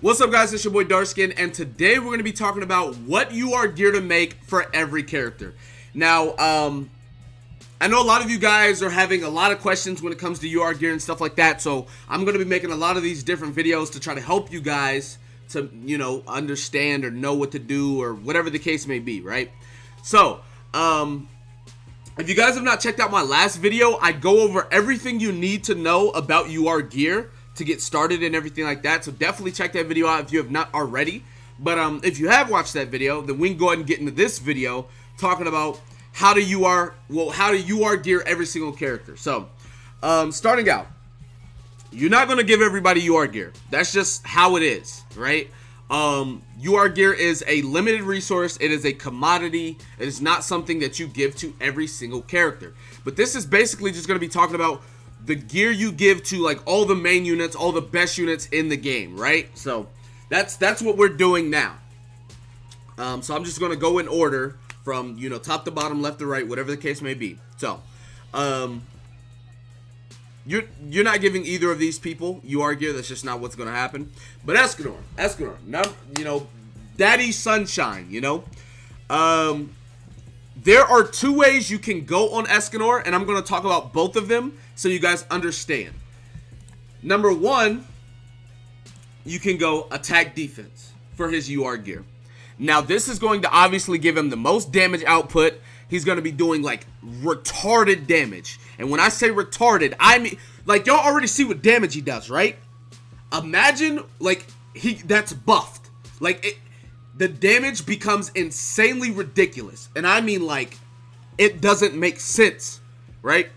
What's up, guys? It's your boy Eskin, and today we're going to be talking about what UR gear to make for every character. Now, I know a lot of you guys are having a lot of questions when it comes to UR gear and stuff like that, so I'm going to be making a lot of these different videos to try to help you guys to, you know, understand or know what to do or whatever the case may be, right? So, if you guys have not checked out my last video, I go over everything you need to know about UR gear to get started and everything like that, so definitely check that video out if you have not already. But if you have watched that video, then we can go ahead and get into this video talking about how to UR gear every single character. So starting out, you're not going to give everybody UR gear. That's just how it is, right? UR gear is a limited resource. It is a commodity. It is not something that you give to every single character. But this is basically just going to be talking about the gear you give to like all the main units, all the best units in the game, right? So that's what we're doing now. So I'm just going to go in order from, you know, top to bottom, left to right, whatever the case may be. So you're not giving either of these people UR gear. That's just not what's going to happen. But Eskin, now, you know, Daddy Sunshine, you know. There are two ways you can go on Eskin, and I'm going to talk about both of them so you guys understand. Number one, you can go attack defense for his UR gear. Now, this is going to obviously give him the most damage output. He's going to be doing, like, retarded damage. And when I say retarded, I mean, like, y'all already see what damage he does, right? Imagine, like, that's buffed. Like, the damage becomes insanely ridiculous. And I mean, like, it doesn't make sense, right?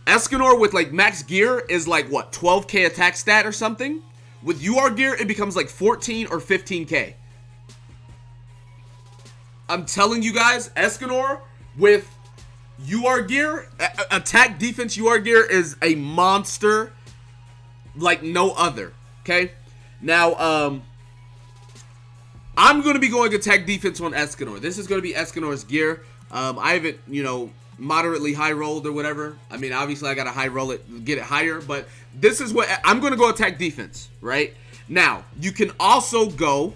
Eskin with, like, max gear is, like, what, 12k attack stat or something? With UR gear, it becomes, like, 14 or 15k. I'm telling you guys, Eskin with UR gear, attack defense UR gear is a monster like no other, okay? Now, I'm going to be going attack defense on Eskin. This is going to be Eskin's gear. I haven't, you know, moderately high rolled or whatever. I mean, obviously I got to high roll it, get it higher, but this is what I'm going to go attack defense, right? Now, you can also go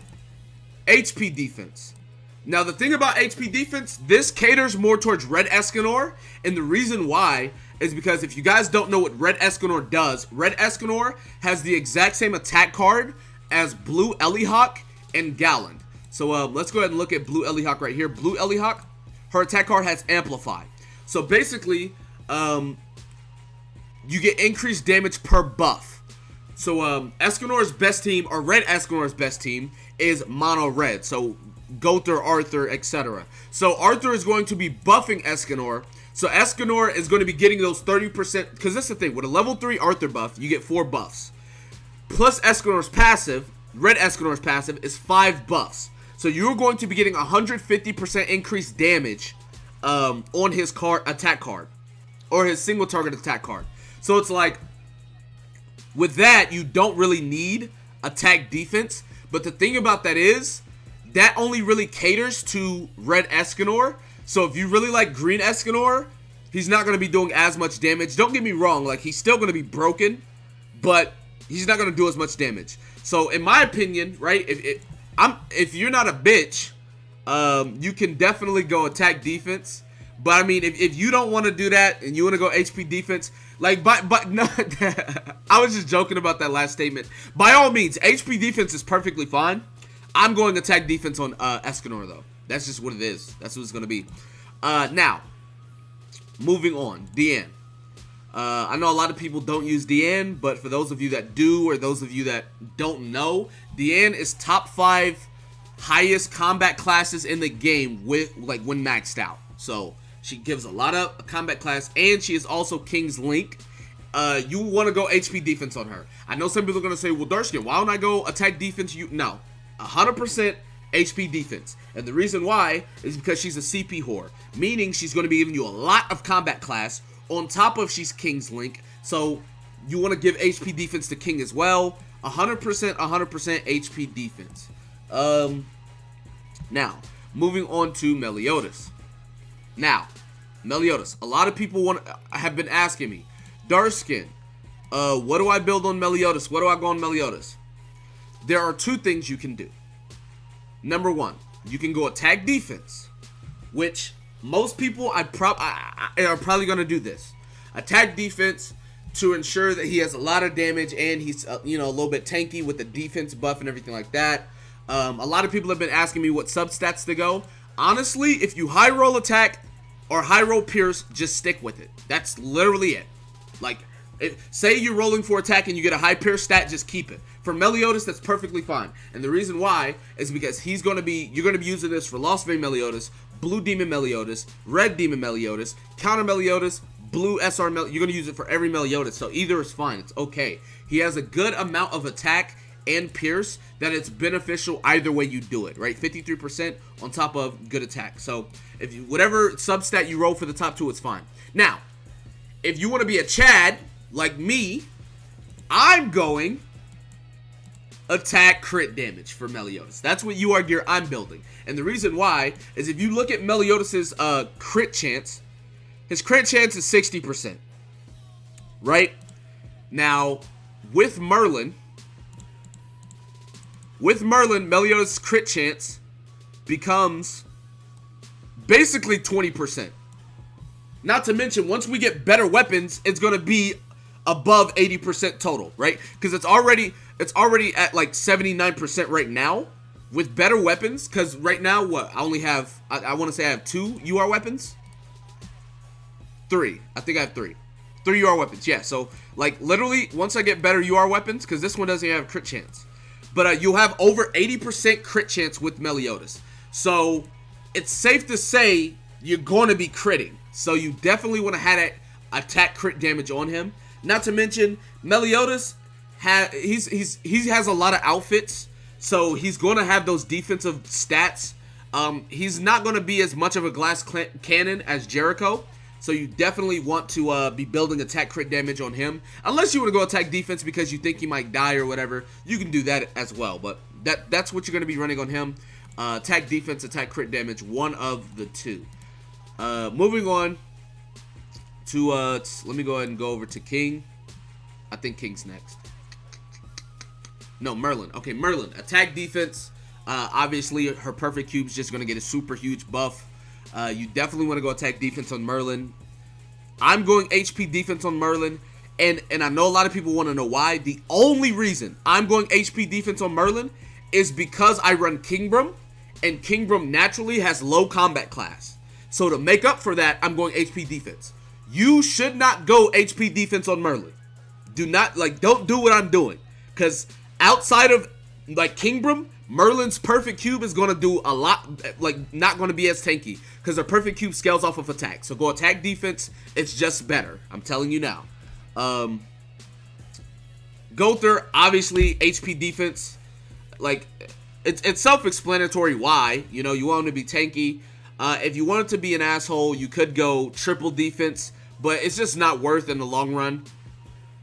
HP defense. Now, the thing about HP defense, this caters more towards Red Eskin, and the reason why is because if you guys don't know what Red Eskin does, Red Eskin has the exact same attack card as Blue Elihawk and Galland. So let's go ahead and look at Blue Elihawk right here. Blue Elihawk, her attack card has Amplify. So basically, you get increased damage per buff. So Eskin's best team, or Red Eskin's best team, is Mono Red. So Gother, Arthur, etc. So Arthur is going to be buffing Eskin. So Eskin is going to be getting those 30%, because that's the thing, with a level 3 Arthur buff, you get 4 buffs. Plus Eskin's passive, Red Eskin's passive, is 5 buffs. So you're going to be getting 150% increased damage on his attack card, or his single target attack card. So it's like, with that, you don't really need attack defense. But the thing about that is, that only really caters to Red Eskin. So if you really like Green Eskin, he's not going to be doing as much damage. Don't get me wrong, like, he's still going to be broken, but he's not going to do as much damage. So in my opinion, right, if you're not a bitch, you can definitely go attack defense. But I mean, if you don't want to do that and you want to go HP defense, like, but no, I was just joking about that last statement. By all means, HP defense is perfectly fine. I'm going attack defense on Eskin though. That's just what it is. That's what it's going to be. Now, moving on, Deanne. I know a lot of people don't use Deanne, but for those of you that do, or those of you that don't know, Deanne is top 5 highest combat classes in the game with, like, when maxed out. So she gives a lot of combat class, and she is also King's Link. You want to go HP defense on her. I know some people are going to say, well, Eskin, why don't I go attack defense? No, 100% HP defense. And the reason why is because she's a CP whore, meaning she's going to be giving you a lot of combat class on top of she's King's Link. So you want to give HP defense to King as well. 100% HP defense. Now, moving on to Meliodas. Now, Meliodas. A lot of people have been asking me, Eskin, what do I build on Meliodas? What do I go on Meliodas? there are two things you can do. Number one, you can go attack defense, which most people are probably going to do this. Attack defense to ensure that he has a lot of damage and he's, you know, a little bit tanky with the defense buff and everything like that. A lot of people have been asking me what substats to go. Honestly, if you high roll attack or high roll pierce, just stick with it. That's literally it. Like, say you're rolling for attack and you get a high pierce stat, just keep it. For Meliodas, that's perfectly fine. And the reason why is because you're going to be using this for Lost Vein Meliodas, Blue Demon Meliodas, Red Demon Meliodas, Counter Meliodas, Blue SR Meliodas. You're going to use it for every Meliodas, so either is fine. It's okay. He has a good amount of attack and pierce that it's beneficial either way you do it, right? 53% on top of good attack. So if you, whatever substat you roll for the top two, it's fine. Now, if you want to be a Chad like me, I'm going attack crit damage for Meliodas. That's what UR gear I'm building. And the reason why is if you look at Meliodas's crit chance, his crit chance is 60%. Right? Now, with Merlin, Meliodas' crit chance becomes basically 20%. Not to mention, once we get better weapons, it's going to be above 80% total, right? Because it's already at like 79% right now with better weapons. Because right now, what? I only have, I want to say I have 2 UR weapons. 3. I think I have 3. 3 UR weapons, yeah. So, like, literally, once I get better UR weapons, because this one doesn't have crit chance. But you'll have over 80% crit chance with Meliodas. So, it's safe to say you're going to be critting. So, you definitely want to have that attack crit damage on him. Not to mention, Meliodas, he has a lot of outfits. So, he's going to have those defensive stats. He's not going to be as much of a glass cannon as Jericho. So you definitely want to be building attack crit damage on him. Unless you want to go attack defense because you think he might die or whatever. You can do that as well. But that's what you're going to be running on him. Attack defense, attack crit damage. One of the two. Moving on to, let me go ahead and go over to King. I think King's next. No, Merlin. Okay, Merlin. Attack defense. Obviously, her perfect cube's just going to get a super huge buff. You definitely want to go attack defense on Merlin. I'm going HP defense on Merlin. And I know a lot of people want to know why. The only reason I'm going HP defense on Merlin is because I run Kingbrum. And Kingbrum naturally has low combat class. So to make up for that, I'm going HP defense. You should not go HP defense on Merlin. Do not, like, don't do what I'm doing. Because outside of, like, Kingbrum, Merlin's perfect cube is going to do a lot, like, not going to be as tanky. Because her perfect cube scales off of attack. So go attack defense, it's just better. I'm telling you now. Gother, obviously, HP defense. Like, it's self-explanatory why. You know, you want him to be tanky. If you wanted to be an asshole, you could go triple defense. But it's just not worth in the long run.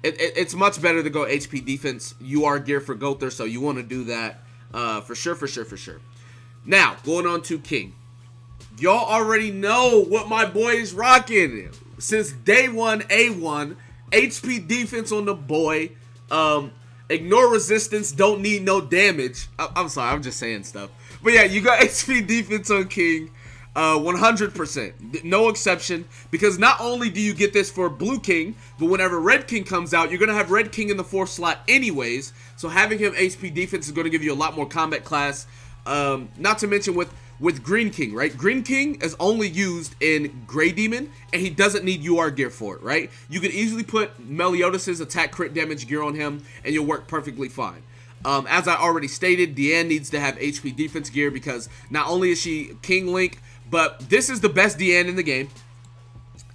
It's much better to go HP defense. UR gear for Gother, so you want to do that. For sure. Now, going on to King. Y'all already know what my boy is rocking. Since day one, A1. HP defense on the boy. Ignore resistance, don't need no damage. I'm sorry, I'm just saying stuff. But yeah, you got HP defense on King. 100%. No exception. Because not only do you get this for Blue King, but whenever Red King comes out, you're going to have Red King in the 4th slot anyways. So having him HP defense is going to give you a lot more combat class. Not to mention with Green King, right? Green King is only used in Gray Demon, and he doesn't need UR gear for it, right? You could easily put Meliodas' attack crit damage gear on him, and you'll work perfectly fine. As I already stated, Deanne needs to have HP defense gear because not only is she King Link, but this is the best Deanne in the game,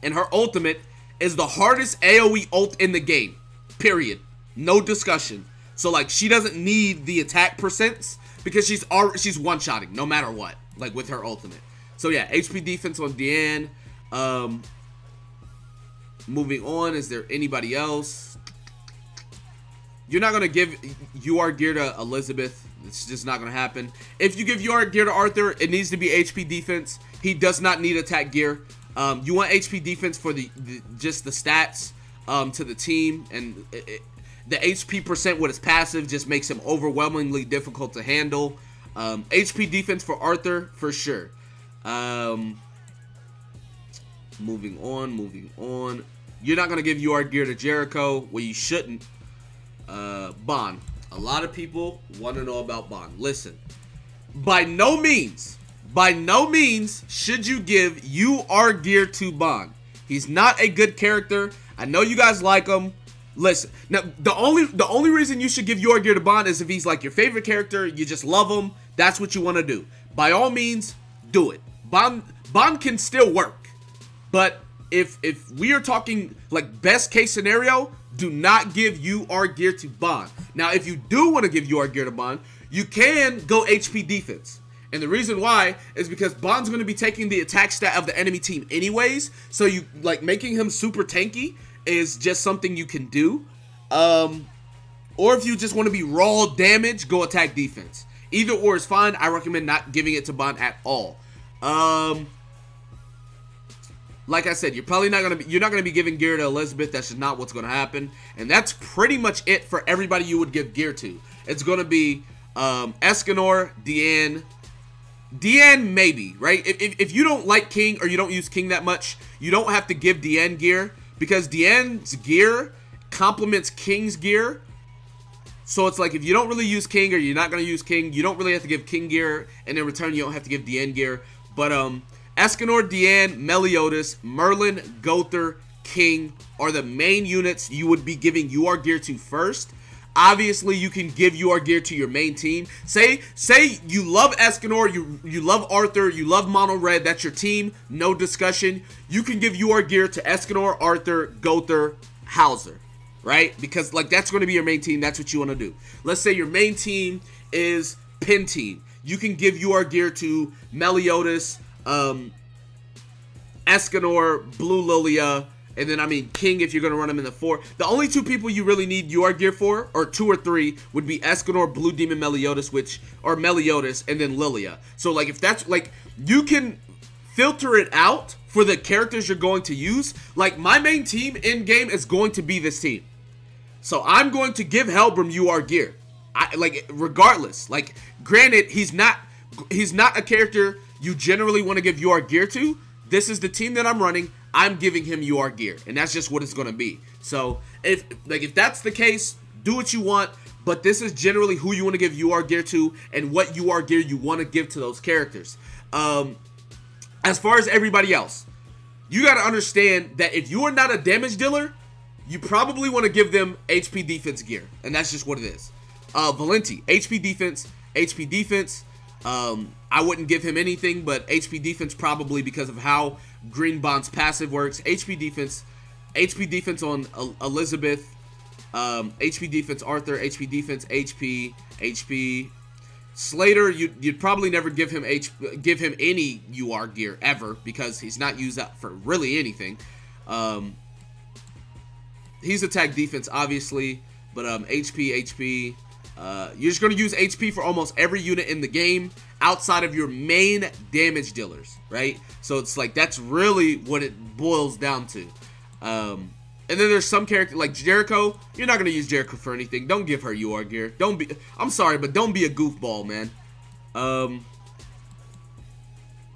and her ultimate is the hardest AoE ult in the game, period. No discussion. So, like, she doesn't need the attack percents because she's one-shotting no matter what, like, with her ultimate. So, yeah, HP defense on Deanne. Moving on, is there anybody else? You're not going to give UR gear to Elizabeth. It's just not going to happen. If you give UR gear to Arthur, it needs to be HP defense. He does not need attack gear. You want HP defense for just the stats to the team. And The HP percent with his passive just makes him overwhelmingly difficult to handle. HP defense for Arthur, for sure. Moving on. You're not going to give UR gear to Jericho. Well, you shouldn't. Bond. A lot of people want to know about Bond. Listen. By no means should you give UR gear to Bond. He's not a good character. I know you guys like him. Listen. Now, the only reason you should give UR gear to Bond is if he's like your favorite character. You just love him. That's what you want to do. By all means, do it. Bond can still work. But if we are talking like best case scenario, do not give UR gear to Bond. Now, if you do want to give UR gear to Bond, you can go HP defense. And the reason why is because Bond's going to be taking the attack stat of the enemy team anyways. So you like making him super tanky is just something you can do. Or if you just want to be raw damage, go attack defense. Either or is fine. I recommend not giving it to Bond at all. Like I said, you're not gonna be giving gear to Elizabeth. That's just not what's gonna happen. And that's pretty much it for everybody you would give gear to. It's gonna be Eskinor, Deanne maybe, right? If you don't like King or you don't use King that much, you don't have to give Deanne gear because Deanne's gear complements King's gear. So it's like if you don't really use King or you're not gonna use King, you don't really have to give King gear, and in return you don't have to give Deanne gear. But Eskinor, Deanne, Meliodas, Merlin, Gother, King are the main units you would be giving UR gear to first. Obviously, you can give UR gear to your main team. Say you love Eskinor, you love Arthur, you love Mono Red, that's your team, no discussion. You can give UR gear to Eskinor, Arthur, Gother, Hauser, right? Because like that's going to be your main team, that's what you want to do. Let's say your main team is Pin Team. You can give UR gear to Meliodas, Eskinor, Blue Lilia, and then, I mean, King if you're going to run him in the 4. The only 2 people you really need UR gear for, or 2 or 3, would be Eskinor, Blue Demon, Meliodas, Meliodas, and then Lilia. So, like, if that's, like, you can filter it out for the characters you're going to use. Like, my main team in-game is going to be this team. So, I'm going to give Helbram UR gear. Regardless. Like, granted, he's not a character you generally want to give UR gear to. This is the team that I'm running. I'm giving him UR gear, and that's just what it's going to be. So if that's the case, do what you want, but this is generally who you want to give UR gear to and what UR gear you want to give to those characters. As far as everybody else, you got to understand that if you are not a damage dealer, you probably want to give them HP defense gear, and that's just what it is. Valenti, HP defense. I wouldn't give him anything but HP defense probably because of how Green Bond's passive works. HP defense on Elizabeth, HP defense Arthur, HP defense HP. Slater, you'd probably never give him any UR gear ever because he's not used up for really anything. He's attack defense obviously, but HP. You're just going to use HP for almost every unit in the game outside of your main damage dealers, right? So it's like that's really what it boils down to. And then there's some character like Jericho. You're not going to use Jericho for anything. Don't give her UR gear. I'm sorry, but don't be a goofball, man.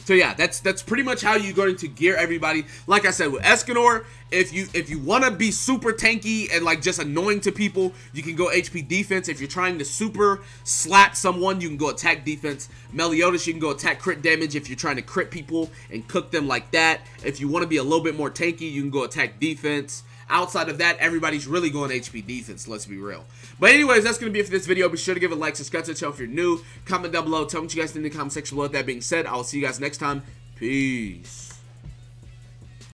So yeah, that's pretty much how you're going to gear everybody. Like I said, with Eskinor, if you want to be super tanky and like just annoying to people, you can go HP defense. If you're trying to super slap someone, you can go attack defense. Meliodas, you can go attack crit damage if you're trying to crit people and cook them like that. If you want to be a little bit more tanky, you can go attack defense. Outside of that, everybody's really going HP defense, let's be real. But anyways, that's going to be it for this video. Be sure to give it a like, subscribe to the channel if you're new. Comment down below. Tell me what you guys think in the comment section below. With that being said, I will see you guys next time. Peace.